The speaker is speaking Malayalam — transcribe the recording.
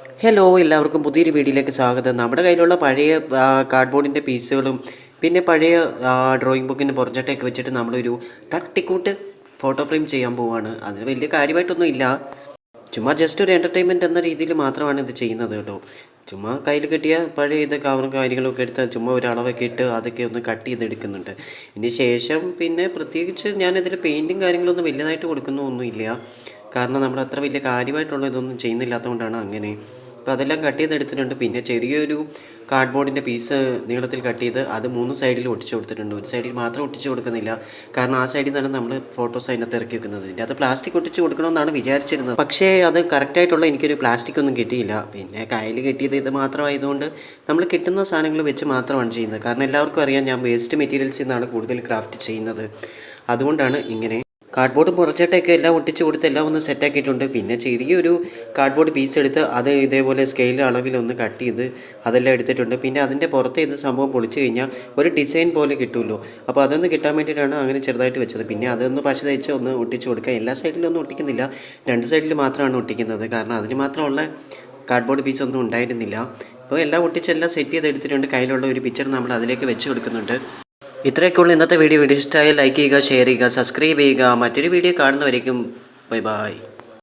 ഹലോ, എല്ലാവർക്കും പുതിയൊരു വീഡിയോയിലേക്ക് സ്വാഗതം. നമ്മുടെ കയ്യിലുള്ള പഴയ കാർഡ്ബോർഡിൻ്റെ പീസുകളും പിന്നെ പഴയ ഡ്രോയിങ് ബുക്കിൻ്റെ പ്രൊജക്റ്റൊക്കെ വെച്ചിട്ട് നമ്മളൊരു തട്ടിക്കൂട്ട് ഫോട്ടോ ഫ്രെയിം ചെയ്യാൻ പോവുകയാണ്. അതിന് വലിയ കാര്യമായിട്ടൊന്നും ഇല്ല, ചുമ്മാ ജസ്റ്റ് ഒരു എൻ്റർടൈൻമെൻറ്റ് എന്ന രീതിയിൽ മാത്രമാണ് ഇത് ചെയ്യുന്നത് കേട്ടോ. ചുമ്മാ കയ്യിൽ കിട്ടിയ പഴയ ഇത് കവറും കാര്യങ്ങളൊക്കെ എടുത്ത് ചുമ്മാ ഒരു അളവൊക്കെ ഇട്ട് അതൊക്കെ ഒന്ന് കട്ട് ചെയ്തെടുക്കുന്നുണ്ട്. ഇതിന് ശേഷം പിന്നെ പ്രത്യേകിച്ച് ഞാനിതിൽ പെയിൻറ്റും കാര്യങ്ങളൊന്നും വലിയതായിട്ട് കൊടുക്കുന്നൊന്നുമില്ല, കാരണം നമ്മൾ അത്ര വലിയ കാര്യമായിട്ടുള്ള ഇതൊന്നും ചെയ്യുന്നില്ലാത്തതുകൊണ്ടാണ് അങ്ങനെ. അപ്പോൾ അതെല്ലാം കട്ട് ചെയ്തെടുത്തിട്ടുണ്ട്. പിന്നെ ചെറിയൊരു കാർഡ്ബോർഡിൻ്റെ പീസ് നീളത്തിൽ കട്ട് ചെയ്ത് അത് 3 സൈഡിൽ ഒട്ടിച്ച് കൊടുത്തിട്ടുണ്ട്. ഒരു സൈഡിൽ മാത്രം ഒട്ടിച്ച് കൊടുക്കുന്നില്ല, കാരണം ആ സൈഡിൽ നിന്നാണ് നമ്മൾ ഫോട്ടോസ് അതിനകത്ത് ഇറക്കി വെക്കുന്നത്. ഇതിൻ്റെ അത് പ്ലാസ്റ്റിക് ഒട്ടിച്ച് കൊടുക്കണമെന്നാണ് വിചാരിച്ചിരുന്നത്, പക്ഷേ അത് കറക്റ്റായിട്ടുള്ള എനിക്കൊരു പ്ലാസ്റ്റിക് ഒന്നും കിട്ടിയില്ല. പിന്നെ കയ്യിൽ കിട്ടിയത് ഇത് മാത്രമായതുകൊണ്ട് നമ്മൾ കിട്ടുന്ന സാധനങ്ങൾ വെച്ച് മാത്രമാണ് ചെയ്യുന്നത്. കാരണം എല്ലാവർക്കും അറിയാം, ഞാൻ വേസ്റ്റ് മെറ്റീരിയൽസിൽ നിന്നാണ് കൂടുതൽ ക്രാഫ്റ്റ് ചെയ്യുന്നത്. അതുകൊണ്ടാണ് ഇങ്ങനെ. കാർഡ്ബോർഡ് പുറച്ചിട്ടൊക്കെ എല്ലാം ഒട്ടിച്ച് കൊടുത്ത് എല്ലാം ഒന്ന് സെറ്റാക്കിയിട്ടുണ്ട്. പിന്നെ ചെറിയൊരു കാർഡ്ബോർഡ് പീസ് എടുത്ത് അത് ഇതേപോലെ സ്കെയിൽ അളവിലൊന്ന് കട്ട് ചെയ്ത് അതെല്ലാം എടുത്തിട്ടുണ്ട്. പിന്നെ അതിൻ്റെ പുറത്തെ ഇത് സംഭവം പൊളിച്ച് കഴിഞ്ഞാൽ ഒരു ഡിസൈൻ പോലെ കിട്ടുമല്ലോ, അപ്പോൾ അതൊന്ന് കിട്ടാൻ വേണ്ടിയിട്ടാണ് അങ്ങനെ ചെറുതായിട്ട് വെച്ചത്. പിന്നെ അതൊന്ന് പശ തേച്ച് ഒന്ന് ഒട്ടിച്ച് കൊടുക്കുക. എല്ലാ സൈഡിലും ഒന്നും ഒട്ടിക്കുന്നില്ല, 2 സൈഡിൽ മാത്രമാണ് ഒട്ടിക്കുന്നത്, കാരണം അതിന് മാത്രമുള്ള കാർഡ്ബോർഡ് പീസൊന്നും ഉണ്ടായിരുന്നില്ല. അപ്പോൾ എല്ലാം ഒട്ടിച്ചെല്ലാം സെറ്റ് ചെയ്തെടുത്തിട്ടുണ്ട്. കയ്യിലുള്ള ഒരു പിക്ചർ നമ്മൾ അതിലേക്ക് വെച്ച് കൊടുക്കുന്നുണ്ട്. ഇത്രയൊക്കെയുള്ള ഇന്നത്തെ വീഡിയോ ഇഷ്ടമായാൽ ലൈക്ക് ചെയ്യുക, ഷെയർ ചെയ്യുക, സബ്സ്ക്രൈബ് ചെയ്യുക. മറ്റൊരു വീഡിയോ കാണുന്നവരേക്കും ബൈ ബൈ.